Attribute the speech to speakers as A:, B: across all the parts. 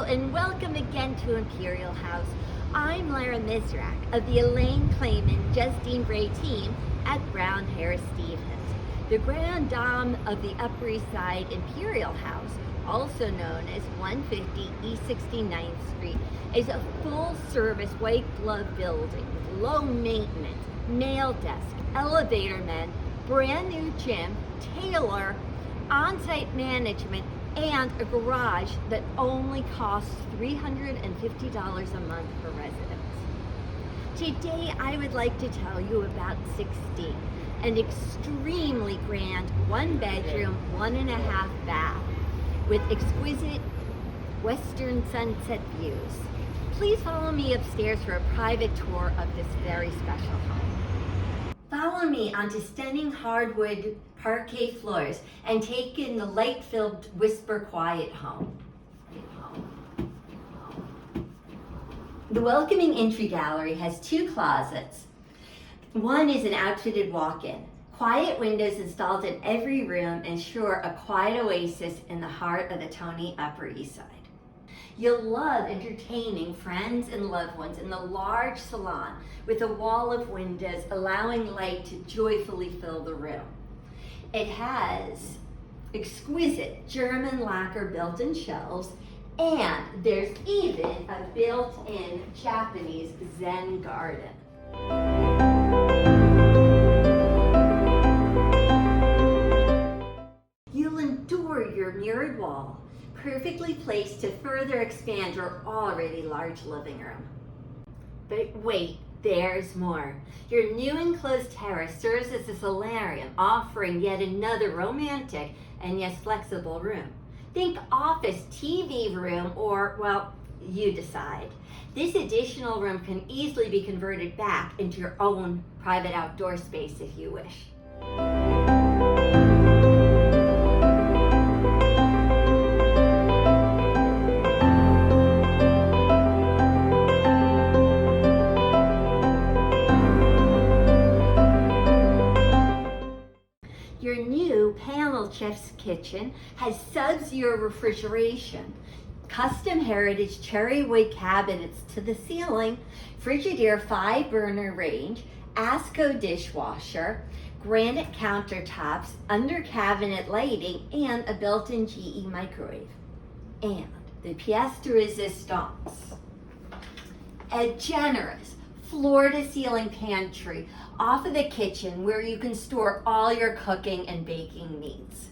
A: Hello and welcome again to Imperial House. I'm Lara Mizrak of the Elaine, Clayman, Justine Bray team at Brown Harris Stevens. The Grand Dame of the Upper East Side Imperial House, also known as 150 East 69th Street, is a full-service white glove building with low maintenance, nail desk, elevator men, brand new gym, tailor, on-site management, and a garage that only costs $350 a month per resident. Today I would like to tell you about 16, an extremely grand 1-bedroom, 1.5 bath with exquisite western sunset views. Please follow me upstairs for a private tour of this very special home. Follow me onto stunning hardwood parquet floors and take in the light-filled Whisper Quiet home. The welcoming entry gallery has 2 closets. One is an outfitted walk-in. Quiet windows installed in every room ensure a quiet oasis in the heart of the Tony Upper East Side. You'll love entertaining friends and loved ones in the large salon with a wall of windows allowing light to joyfully fill the room. It has exquisite German lacquer built-in shelves, and there's even a built-in Japanese Zen garden. You'll adore your mirrored wall, perfectly placed to further expand your already large living room. But wait, there's more. Your new enclosed terrace serves as a solarium, offering yet another romantic and yet flexible room. Think office, TV room, or, well, you decide. This additional room can easily be converted back into your own private outdoor space if you wish. Your new panel chef's kitchen has sub-zero refrigeration, custom heritage cherry wood cabinets to the ceiling, Frigidaire 5-burner range, Asco dishwasher, granite countertops, under cabinet lighting, and a built-in GE microwave. And the pièce de résistance, a generous floor-to-ceiling pantry off of the kitchen where you can store all your cooking and baking needs.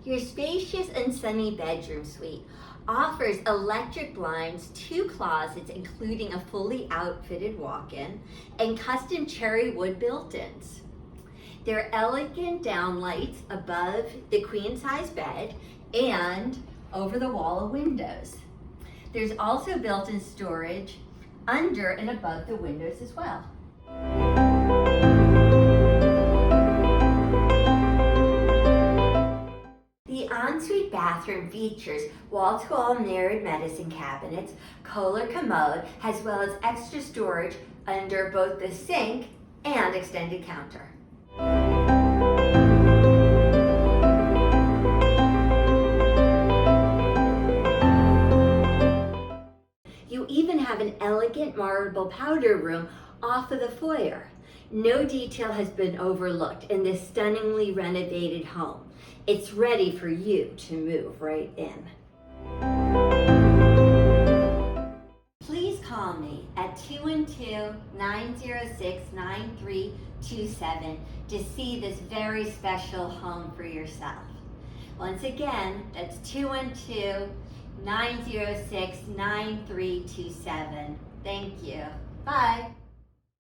A: Your spacious and sunny bedroom suite offers electric blinds, 2 closets including a fully outfitted walk-in, and custom cherry wood built-ins. There are elegant downlights above the queen-size bed and over the wall of windows. There's also built-in storage under and above the windows as well. The ensuite bathroom features wall-to-wall mirrored medicine cabinets, Kohler commode, as well as extra storage under both the sink and extended counter. You even have an elegant marble powder room off of the foyer. No detail has been overlooked in this stunningly renovated home. It's ready for you to move right in. Please call me at 212-906-9327 to see this very special home for yourself. Once again, that's 212-906-9327. Thank you. Bye.